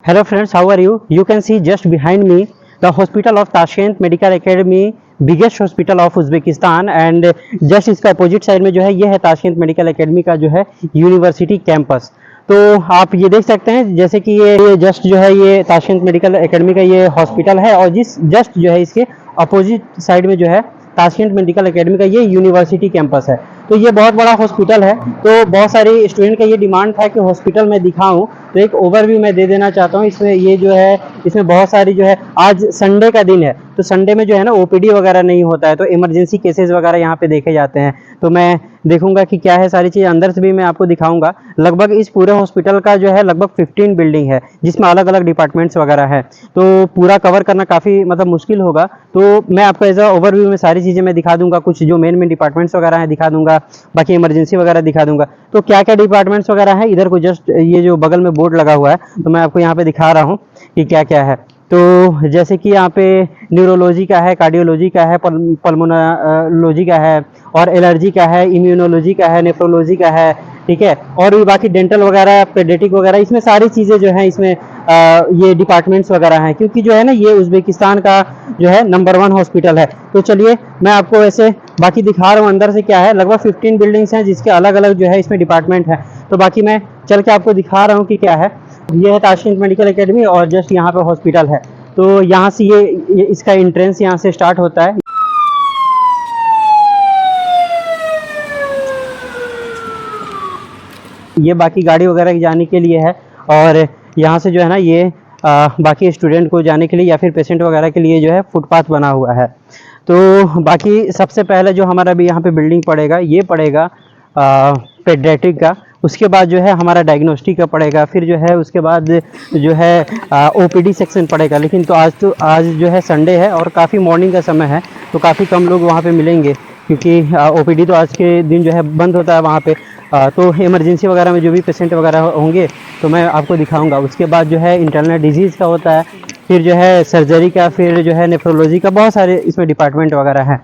Hello friends, how are you? You can see just behind me the hospital of Tashkent Medical Academy, biggest hospital of Uzbekistan, and just इसका opposite side में जो है ये है Tashkent medical academy का जो है university campus. तो आप ये देख सकते हैं जैसे कि ये जस्ट जो है ये ताशकंद मेडिकल एकेडमी का ये हॉस्पिटल है, और जिस जस्ट जो है इसके अपोजिट साइड में जो है ताशकंद मेडिकल एकेडमी का ये यूनिवर्सिटी कैंपस है। तो ये बहुत बड़ा हॉस्पिटल है। तो बहुत सारे स्टूडेंट का ये डिमांड था कि हॉस्पिटल में दिखाऊं, तो एक ओवरव्यू मैं दे देना चाहता हूँ। इसमें ये जो है इसमें बहुत सारी जो है, आज संडे का दिन है तो संडे में जो है ना ओपीडी वगैरह नहीं होता है, तो इमरजेंसी केसेस वगैरह यहाँ पे देखे जाते हैं। तो मैं देखूंगा कि क्या है, सारी चीज़ अंदर से भी मैं आपको दिखाऊंगा। लगभग इस पूरे हॉस्पिटल का जो है लगभग 15 बिल्डिंग है जिसमें अलग अलग डिपार्टमेंट्स वगैरह है, तो पूरा कवर करना काफ़ी मतलब मुश्किल होगा। तो मैं आपको एज अ ओवरव्यू में सारी चीज़ें मैं दिखा दूंगा, कुछ जो मेन डिपार्टमेंट्स वगैरह हैं दिखा दूंगा, बाकी इमरजेंसी वगैरह दिखा दूंगा। तो क्या क्या डिपार्टमेंट्स वगैरह हैं, इधर को जस्ट ये जो बगल में बोर्ड लगा हुआ है तो मैं आपको यहाँ पे दिखा रहा हूँ कि क्या क्या है। तो जैसे कि यहाँ पे न्यूरोलॉजी का है, कार्डियोलॉजी का है, पल्मोनोलॉजी का है, और एलर्जी का है, इम्यूनोलॉजी का है, नेफ्रोलॉजी का है, ठीक है। और भी बाकी डेंटल वगैरह, पेडियाट्रिक वगैरह, इसमें सारी चीज़ें जो हैं इसमें ये डिपार्टमेंट्स वगैरह हैं, क्योंकि जो है ना ये उज़्बेकिस्तान का जो है नंबर 1 हॉस्पिटल है। तो चलिए मैं आपको ऐसे बाकी दिखा रहा हूँ अंदर से क्या है। लगभग 15 बिल्डिंग्स हैं जिसके अलग अलग जो है इसमें डिपार्टमेंट है। तो बाकी मैं चल के आपको दिखा रहा हूँ कि क्या है। ये है ताशकंद मेडिकल एकेडमी और जस्ट यहाँ पे हॉस्पिटल है। तो यहाँ से ये इसका एंट्रेंस यहाँ से स्टार्ट होता है। ये बाकी गाड़ी वगैरह की जाने के लिए है, और यहाँ से जो है ना ये बाकी स्टूडेंट को जाने के लिए या फिर पेशेंट वगैरह के लिए जो है फुटपाथ बना हुआ है। तो बाकी सबसे पहले जो हमारा भी यहाँ पे बिल्डिंग पड़ेगा ये पड़ेगा पेडियाट्रिक का, उसके बाद जो है हमारा डायग्नोस्टिक का पड़ेगा, फिर जो है उसके बाद जो है ओपीडी सेक्शन पड़ेगा। लेकिन तो आज जो है संडे है और काफ़ी मॉर्निंग का समय है, तो काफ़ी कम लोग वहाँ पे मिलेंगे, क्योंकि ओपीडी तो आज के दिन जो है बंद होता है वहाँ पे। तो इमरजेंसी वगैरह में जो भी पेशेंट वगैरह होंगे तो मैं आपको दिखाऊंगा। उसके बाद जो है इंटरनल डिजीज़ का होता है, फिर जो है सर्जरी का, फिर जो है नेफ्रोलॉजी का, बहुत सारे इसमें डिपार्टमेंट वगैरह हैं।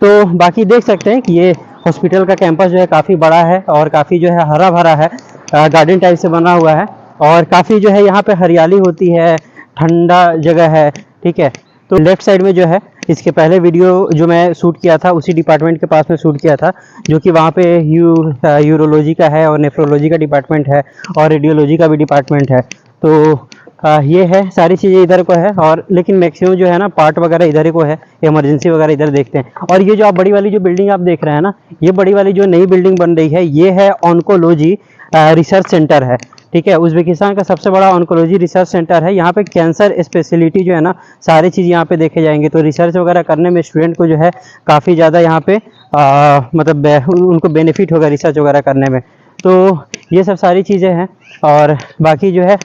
तो बाकी देख सकते हैं कि ये हॉस्पिटल का कैंपस जो है काफ़ी बड़ा है और काफ़ी जो है हरा भरा है, गार्डन टाइप से बना हुआ है, और काफ़ी जो है यहाँ पे हरियाली होती है, ठंडा जगह है, ठीक है। तो लेफ्ट साइड में जो है इसके पहले वीडियो जो मैं शूट किया था उसी डिपार्टमेंट के पास में शूट किया था, जो कि वहाँ पे यूरोलॉजी का है और नेफ्रोलॉजी का डिपार्टमेंट है और रेडियोलॉजी का भी डिपार्टमेंट है। तो ये है, सारी चीज़ें इधर को है, और लेकिन मैक्सिमम जो है ना पार्ट वगैरह इधर ही को है, इमरजेंसी वगैरह इधर देखते हैं। और ये जो आप बड़ी वाली जो बिल्डिंग आप देख रहे हैं ना, ये बड़ी वाली जो नई बिल्डिंग बन रही है ये है ऑन्कोलॉजी रिसर्च सेंटर है, ठीक है। उज़्बेकिस्तान का सबसे बड़ा ऑन्कोलॉजी रिसर्च सेंटर है। यहाँ पे कैंसर स्पेशलिटी जो है ना सारी चीज़ यहाँ पे देखे जाएंगे। तो रिसर्च वगैरह करने में स्टूडेंट को जो है काफ़ी ज़्यादा यहाँ पे मतलब उनको बेनिफिट होगा रिसर्च वगैरह करने में। तो ये सब सारी चीज़ें हैं, और बाकी जो है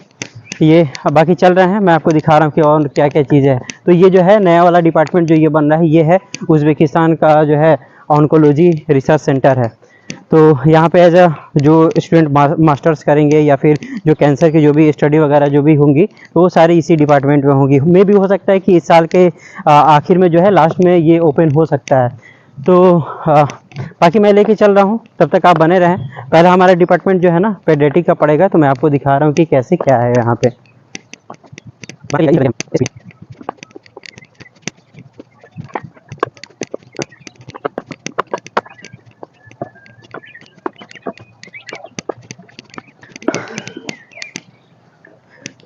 ये बाकी चल रहे हैं, मैं आपको दिखा रहा हूँ कि और क्या क्या चीज़ें हैं। तो ये जो है नया वाला डिपार्टमेंट जो ये बन रहा है ये है उज़्बेकिस्तान का जो है ऑन्कोलॉजी रिसर्च सेंटर है। तो यहाँ पे एज अ जो स्टूडेंट मास्टर्स करेंगे या फिर जो कैंसर की जो भी स्टडी वगैरह जो भी होंगी तो वो सारी इसी डिपार्टमेंट में होंगी। मे भी हो सकता है कि इस साल के आखिर में जो है लास्ट में ये ओपन हो सकता है। तो बाकी मैं लेके चल रहा हूँ, तब तक आप बने रहें। पहले हमारा डिपार्टमेंट जो है ना पेडियाट्रिक का पड़ेगा, तो मैं आपको दिखा रहा हूँ कि कैसे क्या है यहाँ पे।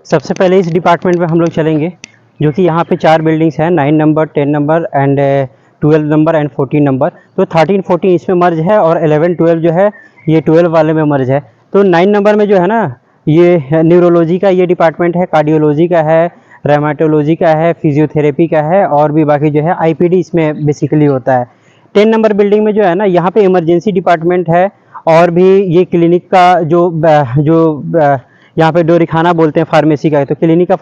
सबसे पहले इस डिपार्टमेंट में हम लोग चलेंगे, जो कि यहाँ पे 4 बिल्डिंग्स हैं, 9 number, 10 number and 12 number and 14 number. तो 13, 14 इसमें मर्ज है, और 11, 12 जो है ये 12 वाले में मर्ज है। तो 9 नंबर में जो है ना ये न्यूरोलॉजी का ये डिपार्टमेंट है, कार्डियोलॉजी का है, रेमाटोलॉजी का है, फिजियोथेरेपी का है, और भी बाकी जो है आईपीडी इसमें बेसिकली होता है। 10 नंबर बिल्डिंग में जो है ना यहाँ पे इमरजेंसी डिपार्टमेंट है, और भी ये क्लिनिक का जो यहाँ पे डोरीखाना बोलते हैं फार्मेसी का, तो क्लिनिक का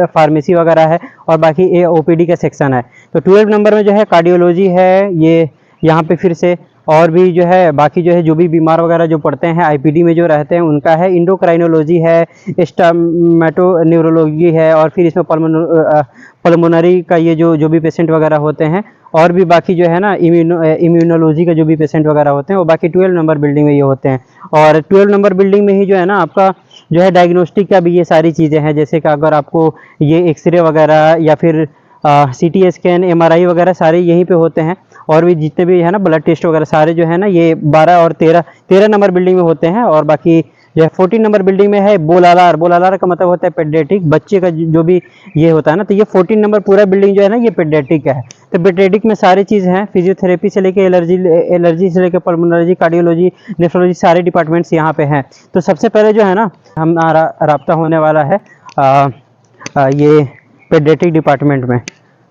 फार्मेसी वगैरह है, और बाकी ये ओपीडी का सेक्शन है। तो 12 नंबर में जो है कार्डियोलॉजी है, ये यहाँ पे फिर से, और भी जो है बाकी जो है जो भी बीमार वगैरह जो पढ़ते हैं आईपीडी में जो रहते हैं उनका है, इंडोक्राइनोलॉजी है, स्टमैटो न्यूरोलॉजी है, और फिर इसमें पल्मोनरी का ये जो भी पेशेंट वगैरह होते हैं, और भी बाकी जो है ना इम्यूनोलॉजी का जो भी पेशेंट वगैरह होते हैं वो बाकी 12 नंबर बिल्डिंग में ये होते हैं। और 12 नंबर बिल्डिंग में ही जो है ना आपका जो है डायग्नोस्टिक का भी ये सारी चीज़ें हैं, जैसे कि अगर आपको ये एक्सरे वगैरह या फिर CT स्कैन, MRI वगैरह सारे यहीं पे होते हैं। और भी जितने भी है ना ब्लड टेस्ट वगैरह सारे जो है ना ये 12 और 13 नंबर बिल्डिंग में होते हैं। और बाकी जो है 14 नंबर बिल्डिंग में है बोलालार। बोलालार का मतलब होता है पेडियाट्रिक, बच्चे का जो भी ये होता है ना, तो ये 14 नंबर पूरा बिल्डिंग जो है ना ये पेडियाट्रिक का है। तो पेडियाट्रिक में सारी चीज़ हैं, फिजियोथेरेपी से लेके एलर्जी से लेके पल्मोनोलॉजी, कार्डियोलॉजी, नेफ्रोलॉजी सारे डिपार्टमेंट्स यहाँ पे हैं। तो सबसे पहले जो है ना हमारा राब्ता होने वाला है ये पेडियाट्रिक डिपार्टमेंट में।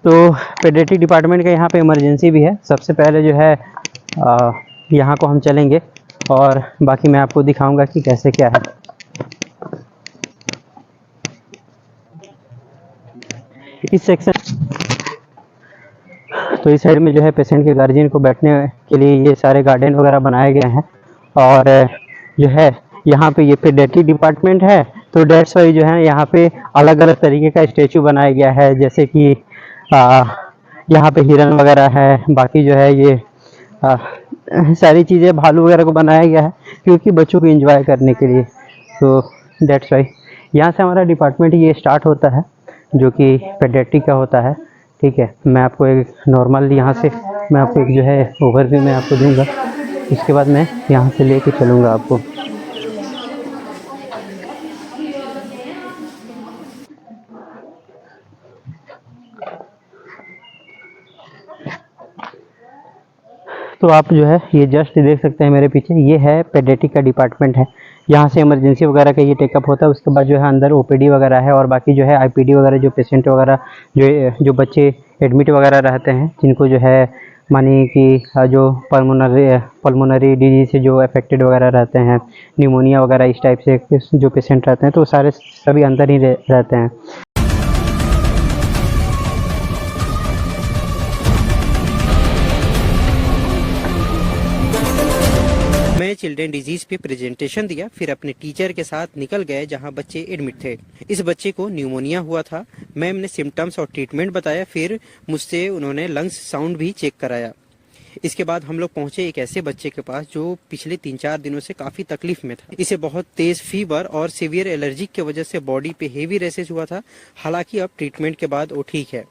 तो पेडियाट्रिक डिपार्टमेंट का यहाँ पे इमरजेंसी भी है। सबसे पहले जो है यहाँ को हम चलेंगे और बाकी मैं आपको दिखाऊंगा कि कैसे क्या है। इस सेक्शन तो इस साइड में जो है पेशेंट के गार्जियन को बैठने के लिए ये सारे गार्डन वगैरह बनाए गए हैं। और जो है यहाँ पे ये पेडियाट्रिक डिपार्टमेंट है, तो डेट्स वाई जो है यहाँ पे अलग अलग तरीके का स्टैचू बनाया गया है, जैसे कि यहाँ पे हिरन वगैरह है। बाकी जो है ये सारी चीज़ें भालू वगैरह को बनाया गया है क्योंकि बच्चों को एंजॉय करने के लिए। तो डेट्स वाई यहाँ से हमारा डिपार्टमेंट ये स्टार्ट होता है जो कि पेडियाट्रिक का होता है। ठीक है, मैं आपको एक नॉर्मल यहाँ से मैं आपको एक जो है ओवरव्यू मैं आपको दूंगा, इसके बाद मैं यहाँ से लेके चलूँगा आपको। तो आप जो है ये जस्ट देख सकते हैं मेरे पीछे, ये है पेडियाट्रिक का डिपार्टमेंट है। यहाँ से इमरजेंसी वगैरह का ये टेकअप होता है। उसके बाद जो है अंदर OPD वगैरह है और बाकी जो है IPD वगैरह, जो पेशेंट वगैरह जो बच्चे एडमिट वगैरह रहते हैं, जिनको जो है मानिए कि जो पल्मोनरी डिजीज से जो अफेक्टेड वगैरह रहते हैं, निमोनिया वगैरह इस टाइप से जो पेशेंट रहते हैं, तो सारे सभी अंदर ही रहते हैं। मैं चिल्ड्रन डिजीज पे प्रेजेंटेशन दिया, फिर अपने टीचर के साथ निकल गए जहां बच्चे एडमिट थे। इस बच्चे को न्यूमोनिया हुआ था। मैम ने सिम्टम्स और ट्रीटमेंट बताया, फिर मुझसे उन्होंने लंग्स साउंड भी चेक कराया। इसके बाद हम लोग पहुंचे एक ऐसे बच्चे के पास जो पिछले 3-4 दिनों से काफी तकलीफ में था। इसे बहुत तेज फीवर और सीवियर एलर्जी की वजह से बॉडी पे हेवी रैशेज हुआ था। हालांकि अब ट्रीटमेंट के बाद वो ठीक है।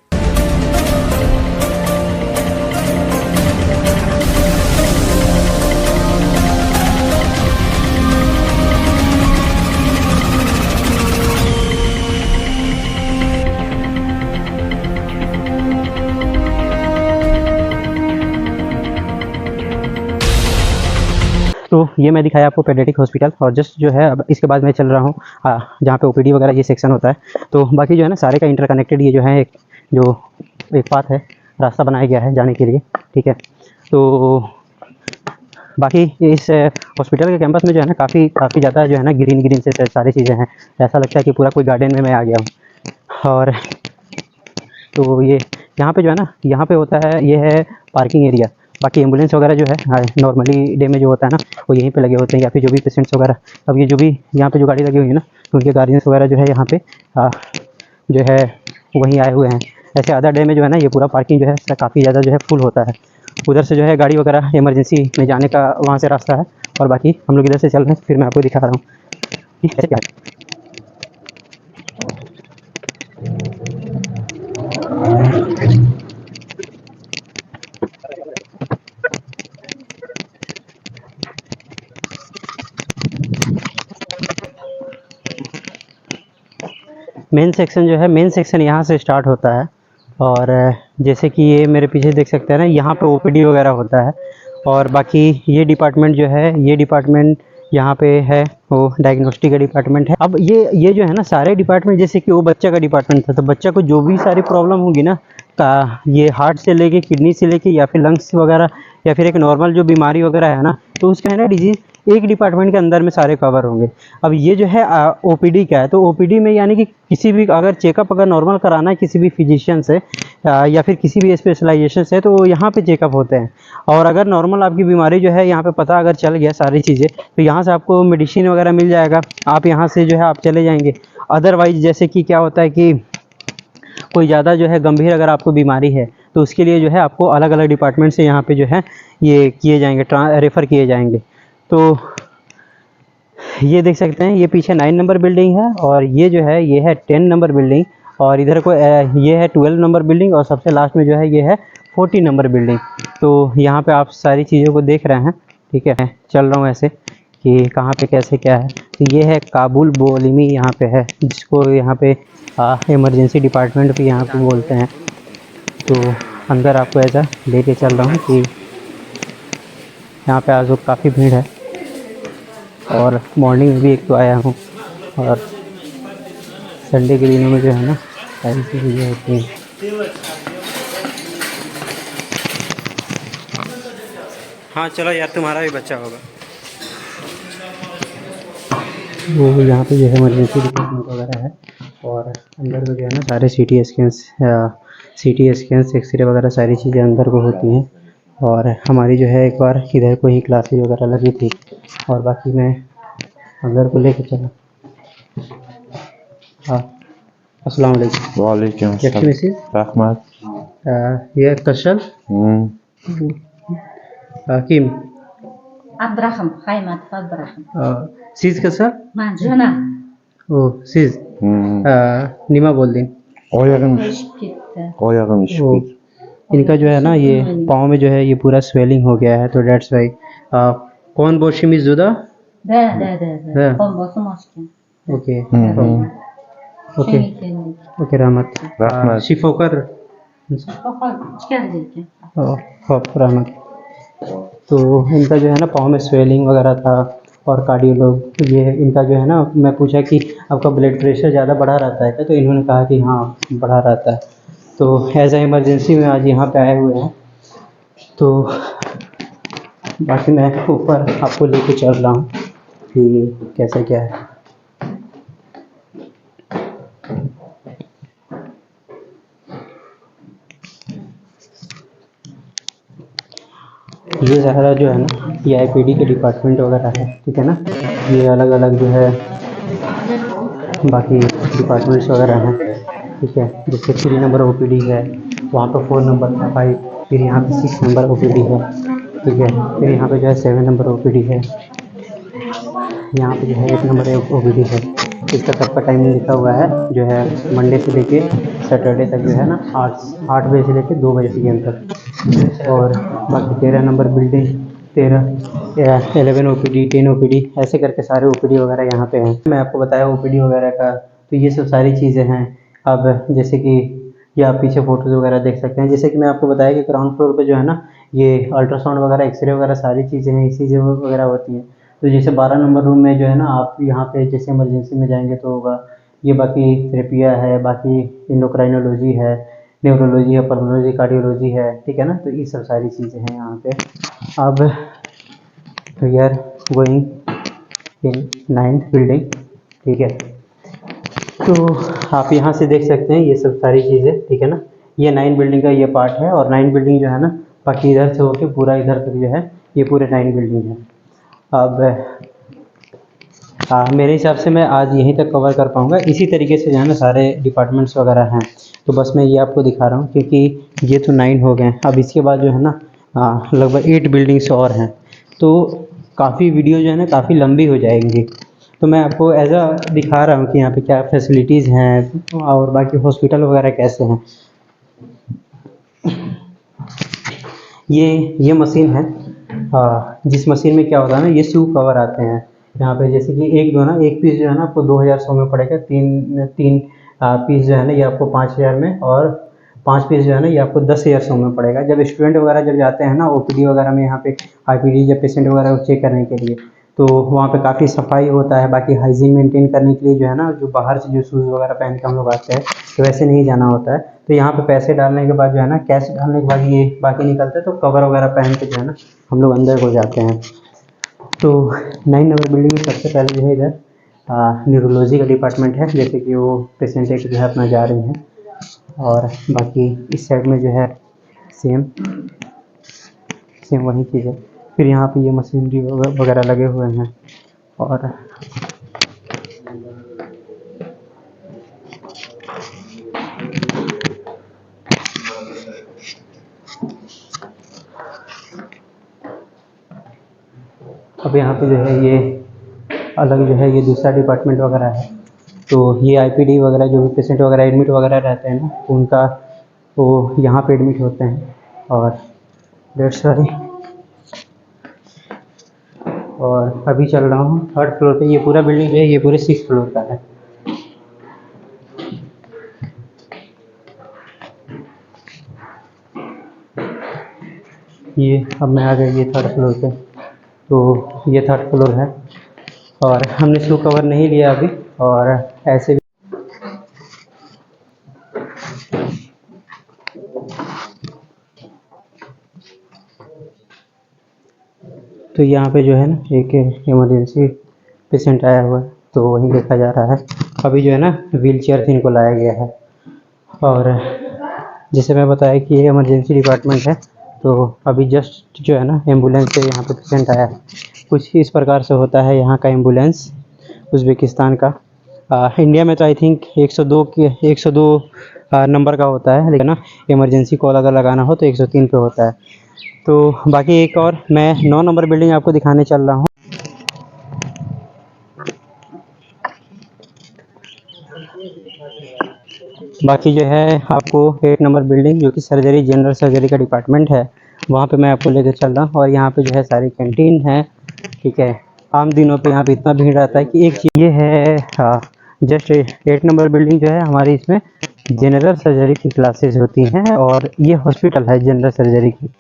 तो ये मैं दिखाया आपको पेडियाट्रिक हॉस्पिटल। और जस्ट जो है अब इसके बाद मैं चल रहा हूँ जहाँ पे OPD वगैरह ये सेक्शन होता है। तो बाकी जो है ना सारे का इंटरकनेक्टेड ये जो है एक पाथ है, रास्ता बनाया गया है जाने के लिए। ठीक है, तो बाकी इस हॉस्पिटल के कैंपस में जो है ना काफ़ी ज़्यादा जो है ना ग्रीन से सारी चीज़ें हैं। ऐसा लगता है कि पूरा कोई गार्डन में मैं आ गया हूँ। और तो ये यहाँ पे जो है ना यहाँ पे होता है, ये है पार्किंग एरिया। बाकी एम्बुलेंस वगैरह जो है नॉर्मली डे में जो होता है ना वो यहीं पे लगे होते हैं, या फिर जो भी पेशेंट्स वगैरह, अब ये जो भी यहाँ पे जो गाड़ी लगी हुई है ना, तो उनके गार्जियंस वगैरह जो है यहाँ पे जो है वहीं आए हुए हैं। ऐसे अदर डे में जो है ना ये पूरा पार्किंग जो है काफ़ी ज़्यादा जो है फुल होता है। उधर से जो है गाड़ी वगैरह इमरजेंसी में जाने का वहाँ से रास्ता है। और बाकी हम लोग इधर से चल रहे हैं, फिर मैं आपको दिखा रहा हूँ कैसे क्या है। मेन सेक्शन जो है, मेन सेक्शन यहाँ से स्टार्ट होता है। और जैसे कि ये मेरे पीछे देख सकते हैं ना, यहाँ पे OPD वगैरह होता है। और बाकी ये डिपार्टमेंट जो है, ये डिपार्टमेंट यहाँ पे है वो डायग्नोस्टिक का डिपार्टमेंट है। अब ये जो है ना सारे डिपार्टमेंट, जैसे कि वो बच्चा का डिपार्टमेंट था, तो बच्चा को जो भी सारी प्रॉब्लम होगी ना, ये हार्ट से लेके किडनी से लेके या फिर लंग्स वगैरह या फिर एक नॉर्मल जो बीमारी वगैरह है ना, तो उसका है ना डिजीज़ एक डिपार्टमेंट के अंदर में सारे कवर होंगे। अब ये जो है OPD का है, तो OPD में यानी कि किसी भी अगर चेकअप अगर नॉर्मल कराना है किसी भी फिजिशियन से या फिर किसी भी स्पेशलाइजेशन से, तो यहाँ पे चेकअप होते हैं। और अगर नॉर्मल आपकी बीमारी जो है यहाँ पे पता अगर चल गया सारी चीज़ें, तो यहाँ से आपको मेडिसिन वगैरह मिल जाएगा, आप यहाँ से जो है आप चले जाएंगे। अदरवाइज जैसे कि क्या होता है कि कोई ज़्यादा जो है गंभीर अगर आपको बीमारी है, तो उसके लिए जो है आपको अलग अलग डिपार्टमेंट से यहाँ पे जो है ये किए जाएंगे, रेफ़र किए जाएंगे। तो ये देख सकते हैं, ये पीछे 9 नंबर बिल्डिंग है और ये जो है ये है 10 नंबर बिल्डिंग, और इधर को ये है 12 नंबर बिल्डिंग, और सबसे लास्ट में जो है ये है 14 नंबर बिल्डिंग। तो यहाँ पे आप सारी चीज़ों को देख रहे हैं, ठीक है। चल रहा हूँ ऐसे कि कहाँ पे कैसे क्या है। तो ये है काबुल बोलिमी यहाँ पे है, जिसको यहाँ पे इमरजेंसी डिपार्टमेंट भी यहाँ पे बोलते हैं। तो अंदर आपको ऐसा लेके चल रहा हूँ कि यहाँ पे आज काफ़ी भीड़ है, और मॉर्निंग में भी एक तो आया हूँ, और संडे के दिनों में जो है ना सारी चीज़ें होती हैं। हाँ चलो यार, तुम्हारा भी बच्चा होगा। वो यहाँ पे जो है इमरजेंसी डिपार्टमेंट वगैरह है, और अंदर में जो है ना सारे CT स्कैन्स एक्सरे वगैरह सारी चीज़ें अंदर को होती हैं। और हमारी जो है एक बार इधर को ही क्लासेज वगैरह लगी थी, और बाकी मैं अंदर को लेके चला। हाँ, अस्सलाम वालेकुम। वालेकुम Yakşı mısınız? Rahmat. ये कशल kim? Abdrahim, Haymat Abdrahim. Siz kısa? Ben Jana. O siz. Nima बोल दें। Oyağım, Değişip gitti. oyağım işip वो gitti. इनका जो है ना ये पाँव में जो है ये पूरा स्वेलिंग हो गया है, तो डेट्स वाई कौन बोशिमी जुदा। De. He. Kombosu maske. Okay Hı. Okay okay रहमत रहमत। शिफोकर Bakalım, çıkaracak. रहमत। तो इनका जो है ना पाँव में स्वेलिंग वगैरह था, और कार्डियोलॉग ये इनका जो है ना, मैं पूछा कि आपका ब्लड प्रेशर ज़्यादा बढ़ा रहता है क्या, तो इन्होंने कहा कि हाँ बढ़ा रहता है। तो एज ए इमरजेंसी में आज यहाँ पे आए हुए हैं। तो बाकी मैं ऊपर आपको लेके चल रहा हूँ कि कैसे क्या है। ये सारा जो है ना ये IPD के डिपार्टमेंट वगैरह है, ठीक है ना। ये अलग अलग जो है बाकी डिपार्टमेंट्स वगैरह हैं, ठीक है। जैसे 3 नंबर OPD है, वहाँ पर 4 नंबर 5, फिर यहाँ पे 6 नंबर OPD है, ठीक है। फिर यहाँ पे जो है 7 नंबर OPD है, यहाँ पे जो है 1 नंबर OPD है। इसका सबका टाइमिंग लिखा हुआ है, जो है मंडे से लेके सैटरडे तक जो है ना 8 बजे से लेके 2 बजे PM तक। और बाकी 13 नंबर बिल्डिंग 11 OPD 10 OPD ऐसे करके सारे OPD वगैरह यहाँ पे हैं। मैं आपको बताया OPD वगैरह का, तो ये सब सारी चीज़ें हैं। अब जैसे कि ये आप पीछे फ़ोटोज़ वगैरह देख सकते हैं, जैसे कि मैं आपको बताया कि ग्राउंड फ्लोर पे जो है ना ये अल्ट्रासाउंड वगैरह एक्सरे वगैरह सारी चीज़ें हैं, इसी जगह वगैरह होती हैं। तो जैसे 12 नंबर रूम में जो है ना आप यहाँ पे जैसे इमरजेंसी में जाएंगे तो होगा ये, बाकी थेरेपिया है, बाकी इंडोक्राइनोलॉजी है, न्यूरोलॉजी है, पल्मोनोलॉजी, कार्डियोलॉजी है, ठीक है ना। तो ये सब सारी चीज़ें हैं यहाँ पे। अब we are going in 9th building, ठीक है। तो आप यहाँ से देख सकते हैं ये सब सारी चीज़ें, ठीक है ना। ये 9 बिल्डिंग का ये पार्ट है, और 9 बिल्डिंग जो है ना बाकी इधर से होके पूरा इधर तक जो है ये पूरे 9 बिल्डिंग है। अब मेरे हिसाब से मैं आज यहीं तक कवर कर पाऊँगा। इसी तरीके से जो है ना सारे डिपार्टमेंट्स वगैरह हैं, तो बस मैं ये आपको दिखा रहा हूँ क्योंकि ये तो 9 हो गए। अब इसके बाद जो है ना लगभग 8 बिल्डिंग्स और हैं, तो काफ़ी वीडियो जो है ना काफ़ी लंबी हो जाएंगी। तो मैं आपको एज अ दिखा रहा हूँ कि यहाँ पे क्या फैसिलिटीज़ हैं और बाकी हॉस्पिटल वगैरह कैसे हैं। ये मशीन है, जिस मशीन में क्या होता है ना ये शू कवर आते हैं यहाँ पे। जैसे कि एक पीस जो है ना आपको 2100 में पड़ेगा, तीन पीस जो है ना ये आपको 5000 में, और 5 पीस जो है ना ये आपको 10,100 में पड़ेगा। जब स्टूडेंट वगैरह जब जाते हैं ना OPD वगैरह में, यहाँ पे IPD जब पेशेंट वगैरह को चेक करने के लिए, तो वहाँ पे काफ़ी सफाई होता है। बाकी हाइजीन मेंटेन करने के लिए जो है ना जो बाहर से जो शूज़ वगैरह पहन के हम लोग आते हैं तो वैसे नहीं जाना होता है। तो यहाँ पे पैसे डालने के बाद जो है ना कैश डालने के बाद ये बाकी निकलते हैं, तो कवर वगैरह पहन के जो है ना हम लोग अंदर को जाते हैं। तो 9 नंबर बिल्डिंग में सबसे पहले जो है इधर न्यूरोलॉजी का डिपार्टमेंट है, जैसे कि वो पेशेंट एक जो है अपना जा रही हैं, और बाकी इस साइड में जो है सेम वही चीज़ है। फिर यहाँ पे ये मशीनरी वगैरह लगे हुए हैं, और अब यहाँ पे जो है ये अलग जो है ये दूसरा डिपार्टमेंट वगैरह है। तो ये आईपीडी वगैरह जो भी पेशेंट वगैरह एडमिट वगैरह रहते हैं ना, तो उनका वो यहाँ पे एडमिट होते हैं। और डेट्स वाई, और अभी चल रहा हूँ 3rd फ्लोर पे। ये पूरा बिल्डिंग जो है ये पूरे 6th फ्लोर का है। ये अब मैं आ गया ये 3rd फ्लोर पे। तो ये 3rd फ्लोर है और हमने इसको कवर नहीं लिया अभी। और ऐसे भी तो यहाँ पे जो है ना एक इमरजेंसी पेशेंट आया हुआ है, तो वहीं देखा जा रहा है। अभी जो है ना व्हील चेयर से इनको लाया गया है। और जैसे मैं बताया कि ये इमरजेंसी डिपार्टमेंट है, तो अभी जस्ट जो है ना एम्बुलेंस से यहाँ पे पेशेंट आया है। कुछ इस प्रकार से होता है यहाँ का एम्बुलेंस उज़्बेकिस्तान का। इंडिया में तो आई थिंक 102 नंबर का होता है, लेकिन ना इमरजेंसी कॉल अगर लगाना हो तो 103 पे होता है। तो बाकी एक और मैं 9 नंबर बिल्डिंग आपको दिखाने चल रहा हूँ। बाकी जो है आपको 8 नंबर बिल्डिंग जो कि सर्जरी जनरल सर्जरी का डिपार्टमेंट है, वहाँ पे मैं आपको लेकर चल रहा हूँ। और यहाँ पे जो है सारी कैंटीन है, ठीक है। आम दिनों पे यहाँ पे इतना भीड़ रहता है कि एक चीज़ ये है, हाँ, जस्ट 8 नंबर बिल्डिंग जो है हमारी, इसमें जनरल सर्जरी की क्लासेस होती हैं। और ये हॉस्पिटल है जनरल सर्जरी की,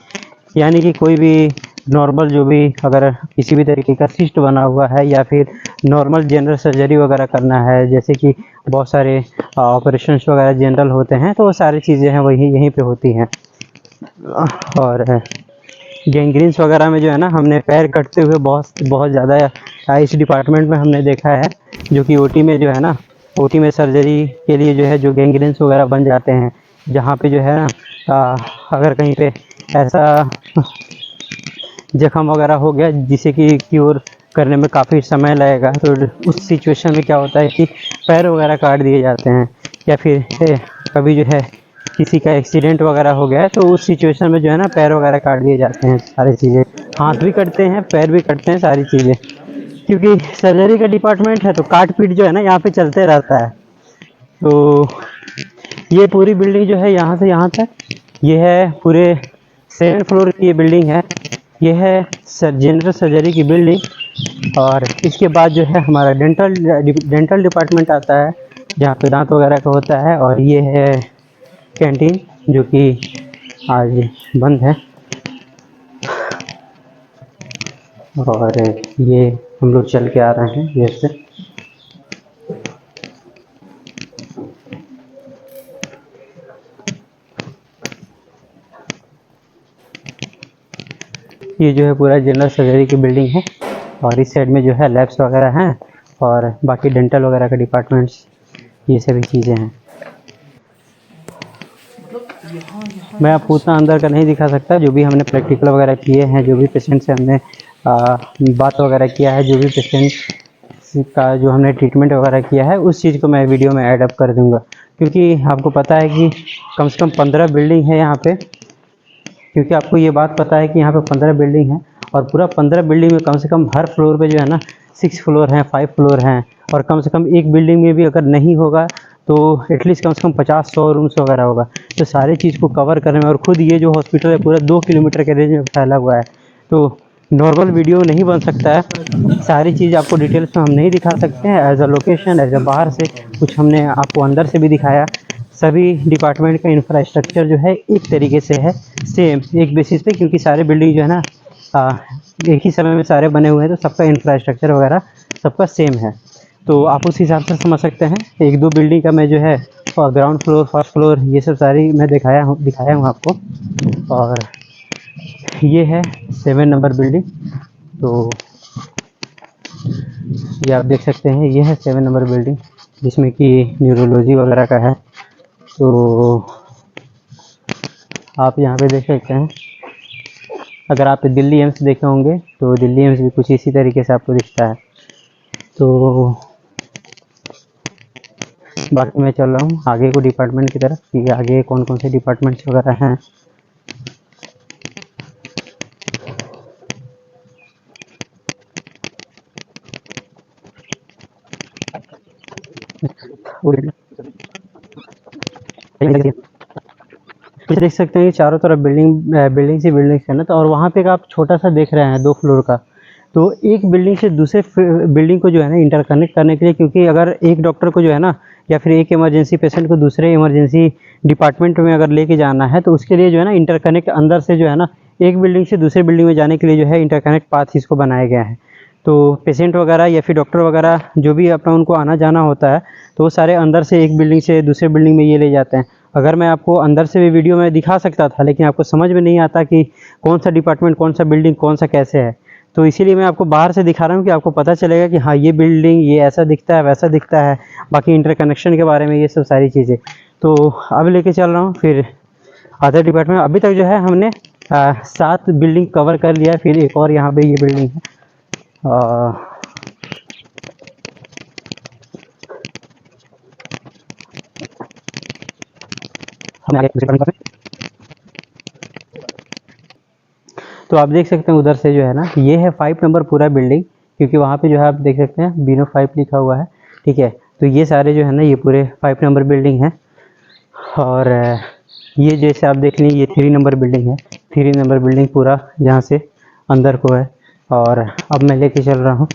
यानी कि कोई भी नॉर्मल जो भी अगर किसी भी तरीके का सिस्ट बना हुआ है या फिर नॉर्मल जनरल सर्जरी वगैरह करना है, जैसे कि बहुत सारे ऑपरेशंस वगैरह जनरल होते हैं, तो वो सारी चीज़ें हैं वही यहीं पे होती हैं। और गैंग्रीन्स वगैरह में जो है ना हमने पैर कटते हुए बहुत बहुत ज़्यादा इस डिपार्टमेंट में हमने देखा है, जो कि ओटी में जो है ना, ओटी में सर्जरी के लिए जो है जो गैंग्रीन्स वगैरह बन जाते हैं, जहाँ पे जो है ना अगर कहीं पे ऐसा जख्म वगैरह हो गया जिसे कि क्योर करने में काफ़ी समय लगेगा, तो उस सिचुएशन में क्या होता है कि पैर वगैरह काट दिए जाते हैं। या फिर कभी जो है किसी का एक्सीडेंट वगैरह हो गया है, तो उस सिचुएशन में जो है ना पैर वगैरह काट दिए जाते हैं। सारी चीज़ें, हाथ भी कटते हैं, पैर भी कटते हैं, सारी चीज़ें, क्योंकि सर्जरी का डिपार्टमेंट है तो काट पीट जो है ना यहाँ पे चलते रहता है। तो ये पूरी बिल्डिंग जो है यहाँ से यहाँ तक, ये है पूरे 7 फ्लोर की ये बिल्डिंग है। ये है जनरल सर्जरी की बिल्डिंग। और इसके बाद जो है हमारा डेंटल डिपार्टमेंट आता है, जहाँ पे दांत वगैरह का होता है। और ये है कैंटीन, जो कि आज बंद है। और ये हम लोग चल के आ रहे हैं ये से। ये जो है पूरा जनरल सर्जरी की बिल्डिंग है। और इस साइड में जो है लैब्स वगैरह हैं, और बाकी डेंटल वगैरह के डिपार्टमेंट्स, ये सभी चीज़ें हैं। मैं आपको उतना अंदर का नहीं दिखा सकता। जो भी हमने प्रैक्टिकल वगैरह किए हैं, जो भी पेशेंट से हमने बात वगैरह किया है, जो भी पेशेंट का जो हमने ट्रीटमेंट वगैरह किया है, उस चीज़ को मैं वीडियो में ऐड अप कर दूँगा। क्योंकि आपको पता है कि कम से कम 15 बिल्डिंग है यहाँ पे। क्योंकि आपको ये बात पता है कि यहाँ पे 15 बिल्डिंग है, और पूरा 15 बिल्डिंग में कम से कम हर फ्लोर पे जो है ना 6 फ्लोर हैं, 5 फ्लोर हैं। और कम से कम एक बिल्डिंग में भी अगर नहीं होगा तो एटलीस्ट कम से कम 50-100 रूम्स वगैरह होगा। तो सारी चीज़ को कवर करने में, और ख़ुद ये जो हॉस्पिटल है पूरा 2 किलोमीटर के रेंज में फैला हुआ है, तो नॉर्मल वीडियो नहीं बन सकता है। सारी चीज़ आपको डिटेल्स में हम नहीं दिखा सकते हैं, as a location, as a बाहर से कुछ हमने आपको अंदर से भी दिखाया। सभी डिपार्टमेंट का इंफ्रास्ट्रक्चर जो है एक तरीके से है, सेम एक बेसिस पे, क्योंकि सारे बिल्डिंग जो है ना एक ही समय में सारे बने हुए हैं, तो सबका इंफ्रास्ट्रक्चर वगैरह सबका सेम है। तो आप उस हिसाब से समझ सकते हैं। 1-2 बिल्डिंग का मैं जो है ग्राउंड फ्लोर, फर्स्ट फ्लोर, ये सब सारी मैं दिखाया हूँ आपको। और ये है 7 नंबर बिल्डिंग। तो ये आप देख सकते हैं, ये है 7 नंबर बिल्डिंग, जिसमें कि न्यूरोलॉजी वगैरह का है। तो आप यहाँ पे देख सकते हैं। अगर आप दिल्ली एम्स देखे होंगे तो दिल्ली एम्स भी कुछ इसी तरीके से आपको दिखता है। तो बाकी मैं चल रहा हूँ आगे को डिपार्टमेंट की तरफ, कि आगे कौन कौन से डिपार्टमेंट्स वगैरह हैं। तो देख सकते हैं कि चारों तरफ बिल्डिंग्स ही बिल्डिंग्स है ना। तो और वहाँ पे एक आप छोटा सा देख रहे हैं 2 फ्लोर का, तो एक बिल्डिंग से दूसरे बिल्डिंग को जो है ना इंटरकनेक्ट करने के लिए, क्योंकि अगर एक डॉक्टर को जो है ना या फिर एक इमरजेंसी पेशेंट को दूसरे इमरजेंसी डिपार्टमेंट में अगर लेके जाना है, तो उसके लिए जो है ना इंटरकनेक्ट अंदर से जो है ना एक बिल्डिंग से दूसरे बिल्डिंग में जाने के लिए जो है इंटरकनेक्ट पाथ इसको बनाया गया है। तो पेशेंट वगैरह या फिर डॉक्टर वगैरह जो भी अपना उनको आना जाना होता है, तो वो सारे अंदर से एक बिल्डिंग से दूसरे बिल्डिंग में ये ले जाते हैं। अगर मैं आपको अंदर से भी वीडियो में दिखा सकता था, लेकिन आपको समझ में नहीं आता कि कौन सा डिपार्टमेंट, कौन सा बिल्डिंग, कौन सा कैसे है। तो इसीलिए मैं आपको बाहर से दिखा रहा हूँ कि आपको पता चलेगा कि हाँ ये बिल्डिंग ये ऐसा दिखता है, वैसा दिखता है, बाकी इंटरकनेक्शन के बारे में ये सब सारी चीज़ें। तो अब लेके चल रहा हूँ फिर अदर डिपार्टमेंट। अभी तक जो है हमने 7 बिल्डिंग कवर कर लिया है, फिर एक और यहाँ पे ये बिल्डिंग है। हम आगे दूसरे डिपार्टमेंट में। तो आप देख सकते हैं उधर से जो है ना ये है 5 नंबर पूरा बिल्डिंग, क्योंकि वहाँ पे जो है आप देख सकते हैं बीनो 5 लिखा हुआ है, ठीक है। तो ये सारे जो है ना ये पूरे 5 नंबर बिल्डिंग है। और ये जैसे आप देख लें ये 3 नंबर बिल्डिंग है। 3 नंबर बिल्डिंग पूरा यहाँ से अंदर को है। और अब मैं लेके चल रहा हूँ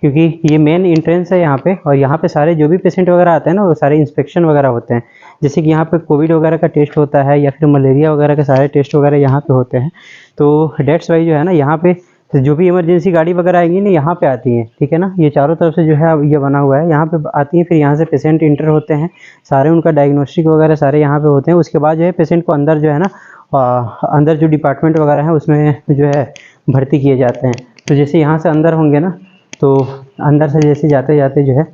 क्योंकि ये मेन एंट्रेंस है यहाँ पे, और यहाँ पे सारे जो भी पेशेंट वगैरह आते हैं ना वो सारे इंस्पेक्शन वगैरह होते हैं। जैसे कि यहाँ पे कोविड वगैरह का टेस्ट होता है या फिर मलेरिया वगैरह के सारे टेस्ट वगैरह यहाँ पे होते हैं। तो डेट्स वाइज जो है ना यहाँ पे जो भी इमरजेंसी गाड़ी वगैरह आएंगी ना यहाँ पे आती हैं, ठीक है ना। ये चारों तरफ से जो है ये बना हुआ है, यहाँ पे आती हैं, फिर यहाँ से पेशेंट इंटर होते हैं, सारे उनका डायग्नोस्टिक वगैरह सारे यहाँ पे होते हैं। उसके बाद जो है पेशेंट को अंदर जो है ना अंदर जो डिपार्टमेंट वगैरह है उसमें जो है भर्ती किए जाते हैं। तो जैसे यहाँ से अंदर होंगे ना, तो अंदर से जैसे जाते जाते जो है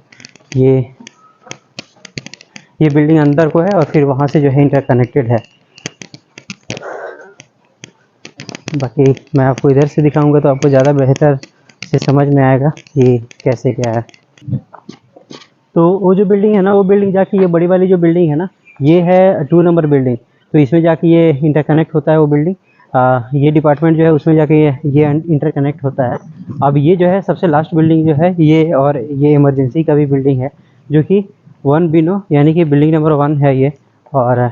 ये बिल्डिंग अंदर को है और फिर वहाँ से जो है इंटरकनेक्टेड है। बाकी मैं आपको इधर से दिखाऊंगा तो आपको ज़्यादा बेहतर से समझ में आएगा कि कैसे क्या है। तो वो जो बिल्डिंग है ना, वो बिल्डिंग जाके ये बड़ी वाली जो बिल्डिंग है ना, ये है 2 नंबर बिल्डिंग। तो इसमें जाके ये इंटरकनेक्ट होता है वो बिल्डिंग। ये डिपार्टमेंट जो है उसमें जाके ये इंटरकनेक्ट होता है। अब ये जो है सबसे लास्ट बिल्डिंग जो है ये, और ये इमरजेंसी का भी बिल्डिंग है जो कि 1 बिनो यानी कि बिल्डिंग नंबर 1 है ये। और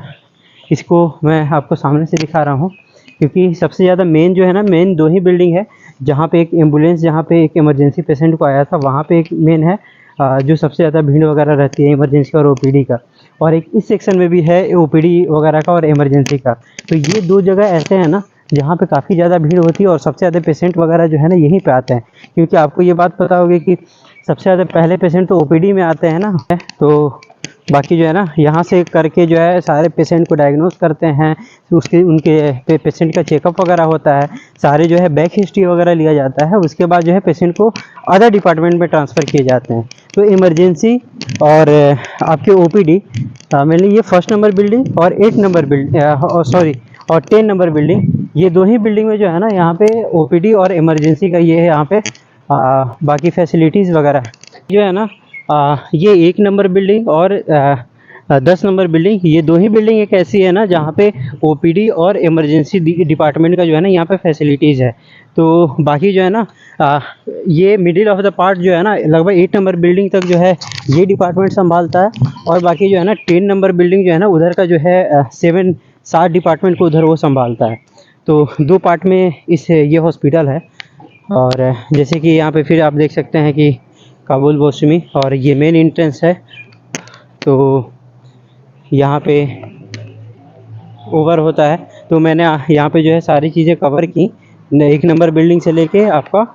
इसको मैं आपको सामने से दिखा रहा हूँ क्योंकि सबसे ज़्यादा मेन जो है ना, मेन 2 ही बिल्डिंग है। जहाँ पे एक एम्बुलेंस, जहाँ पे एक इमरजेंसी पेशेंट को आया था, वहाँ पे एक मेन है जो सबसे ज़्यादा भीड़ वगैरह रहती है इमरजेंसी और ओपीडी का। और एक इस सेक्शन में भी है ओपीडी वगैरह का और इमरजेंसी का। तो ये 2 जगह ऐसे हैं ना जहाँ पे काफ़ी ज़्यादा भीड़ होती है और सबसे ज़्यादा पेशेंट वगैरह जो है ना यहीं पे आते हैं। क्योंकि आपको ये बात पता होगी कि सबसे ज़्यादा पहले पेशेंट तो ओपीडी में आते हैं ना, तो बाकी जो है ना यहाँ से करके जो है सारे पेशेंट को डायग्नोस करते हैं, उसके उनके पेशेंट का चेकअप वगैरह होता है, सारे जो है बैक हिस्ट्री वगैरह लिया जाता है। उसके बाद जो है पेशेंट को अदर डिपार्टमेंट में ट्रांसफ़र किए जाते हैं। तो इमरजेंसी और आपके ओपीडी मेनली ये 1st नंबर बिल्डिंग और 8 नंबर और 10 नंबर बिल्डिंग, ये 2 ही बिल्डिंग में जो है ना यहाँ पे ओपीडी और इमरजेंसी का ये है यहाँ पे बाकी फैसिलिटीज़ वगैरह जो है ना। ये 1 नंबर बिल्डिंग और 10 नंबर बिल्डिंग, ये 2 ही बिल्डिंग एक ऐसी है ना जहाँ पे ओपीडी और इमरजेंसी डिपार्टमेंट का जो है ना यहाँ पे फैसिलिटीज़ है। तो बाकी जो है ना ये मिडिल ऑफ द पार्ट जो है ना लगभग 8 नंबर बिल्डिंग तक जो है ये डिपार्टमेंट संभालता है। और बाकी जो है ना 10 नंबर बिल्डिंग जो है ना उधर का जो है 7 डिपार्टमेंट को उधर वो संभालता है। तो 2 पार्ट में ये हॉस्पिटल है। और जैसे कि यहाँ पे फिर आप देख सकते हैं कि काबुल मौसमी, और ये मेन एंट्रेंस है। तो यहाँ पे ओवर होता है। तो मैंने यहाँ पे जो है सारी चीज़ें कवर की, 1 नंबर बिल्डिंग से लेके आपका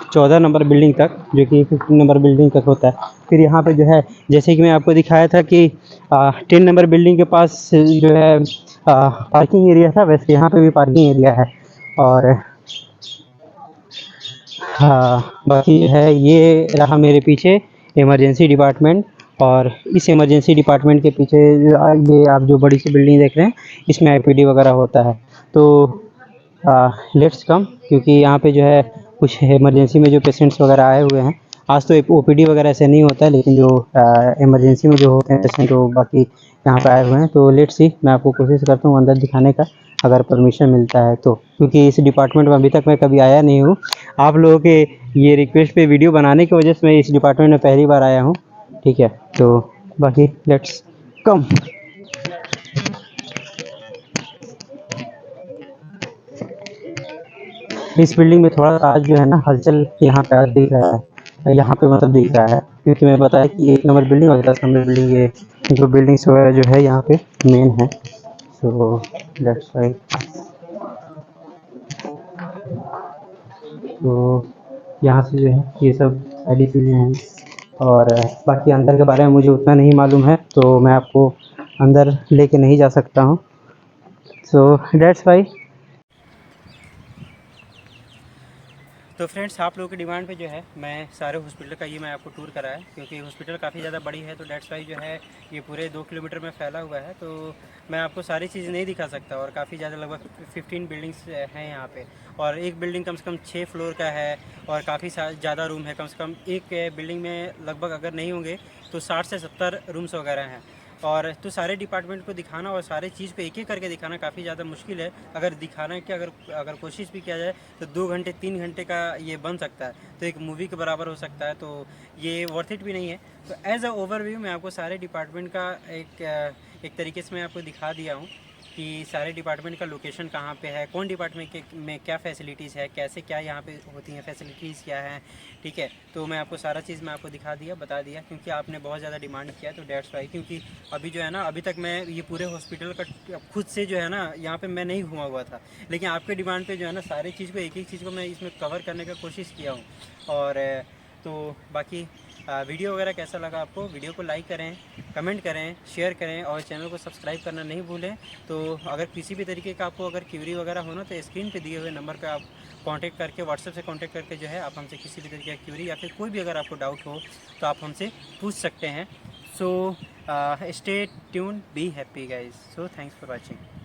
14 नंबर बिल्डिंग तक, जो कि 15 नंबर बिल्डिंग तक होता है। फिर यहाँ पे जो है जैसे कि मैं आपको दिखाया था कि 10 नंबर बिल्डिंग के पास जो है पार्किंग एरिया था, वैसे यहाँ पे भी पार्किंग एरिया है। और हाँ बाकी है ये रहा मेरे पीछे इमरजेंसी डिपार्टमेंट। और इस इमरजेंसी डिपार्टमेंट के पीछे ये आप जो बड़ी सी बिल्डिंग देख रहे हैं इसमें आईपीडी वगैरह होता है। तो लेट्स कम, क्योंकि यहाँ पे जो है कुछ इमरजेंसी में जो पेशेंट्स वगैरह आए हुए हैं, आज तो ओपीडी वगैरह ऐसे नहीं होता है, लेकिन जो इमरजेंसी में जो होते हैं पेशेंट वो बाकी यहाँ पे आए हुए हैं। तो लेट्स सी, मैं आपको कोशिश करता हूँ अंदर दिखाने का अगर परमिशन मिलता है तो, क्योंकि इस डिपार्टमेंट में अभी तक मैं कभी आया नहीं हूँ। आप लोगों के ये रिक्वेस्ट पे वीडियो बनाने की वजह से मैं इस डिपार्टमेंट में पहली बार आया हूँ, ठीक है। तो बाकी लेट्स कम। इस बिल्डिंग में थोड़ा सा आज जो है ना हलचल यहाँ पे आज दिख रहा है, यहाँ पे मतलब दिख रहा है, क्योंकि मैं बताया कि 1 नंबर बिल्डिंग और 10 नंबर बिल्डिंग, ये जो बिल्डिंग्स वगैरह जो है यहाँ पे मेन है। So that's right. तो यहाँ से जो है ये सब सारी चीज़ें हैं, और बाकी अंदर के बारे में मुझे उतना नहीं मालूम है, तो मैं आपको अंदर लेके नहीं जा सकता हूँ। So that's why. तो फ्रेंड्स, आप लोगों की डिमांड पे जो है मैं सारे हॉस्पिटल का ये मैं आपको टूर कराया, क्योंकि हॉस्पिटल काफ़ी ज़्यादा बड़ी है, तो डेट्स वाई जो है ये पूरे 2 किलोमीटर में फैला हुआ है, तो मैं आपको सारी चीज़ नहीं दिखा सकता। और काफ़ी ज़्यादा लगभग 15 बिल्डिंग्स हैं यहाँ पे, और एक बिल्डिंग कम से कम 6 फ्लोर का है, और काफ़ी ज़्यादा रूम है। कम से कम एक बिल्डिंग में लगभग अगर नहीं होंगे तो 60 से 70 रूम्स वगैरह हैं। और तो सारे डिपार्टमेंट को दिखाना और सारे चीज़ को एक एक करके दिखाना काफ़ी ज़्यादा मुश्किल है। अगर दिखाना कि अगर कोशिश भी किया जाए तो 2 घंटे 3 घंटे का ये बन सकता है, तो एक मूवी के बराबर हो सकता है, तो ये वर्थ इट भी नहीं है। तो एज अ ओवरव्यू मैं आपको सारे डिपार्टमेंट का एक तरीके से मैं आपको दिखा दिया हूँ कि सारे डिपार्टमेंट का लोकेशन कहाँ पे है, कौन डिपार्टमेंट में क्या फैसिलिटीज़ है, कैसे क्या यहाँ पे होती हैं, फैसिलिटीज़ क्या हैं, ठीक है। तो मैं आपको सारा चीज़ मैं आपको दिखा दिया, बता दिया, क्योंकि आपने बहुत ज़्यादा डिमांड किया, तो डेट्स वाई। क्योंकि अभी जो है ना, अभी तक मैं ये पूरे हॉस्पिटल का खुद से जो है ना यहाँ पे मैं नहीं घुमा हुआ था, लेकिन आपके डिमांड पे जो है ना सारी चीज़ को एक चीज़ को मैं इसमें कवर करने का कोशिश किया हूँ। और तो बाकी वीडियो वगैरह कैसा लगा आपको, वीडियो को लाइक करें, कमेंट करें, शेयर करें, और चैनल को सब्सक्राइब करना नहीं भूलें। तो अगर किसी भी तरीके का आपको अगर क्यूरी वगैरह हो ना, तो स्क्रीन पे दिए हुए नंबर पे आप कांटेक्ट करके, व्हाट्सएप से कांटेक्ट करके जो है आप हमसे किसी भी तरीके का क्यूरी या फिर कोई भी अगर आपको डाउट हो तो आप हमसे पूछ सकते हैं। So stay tune, be happy guys. So thanks for watching.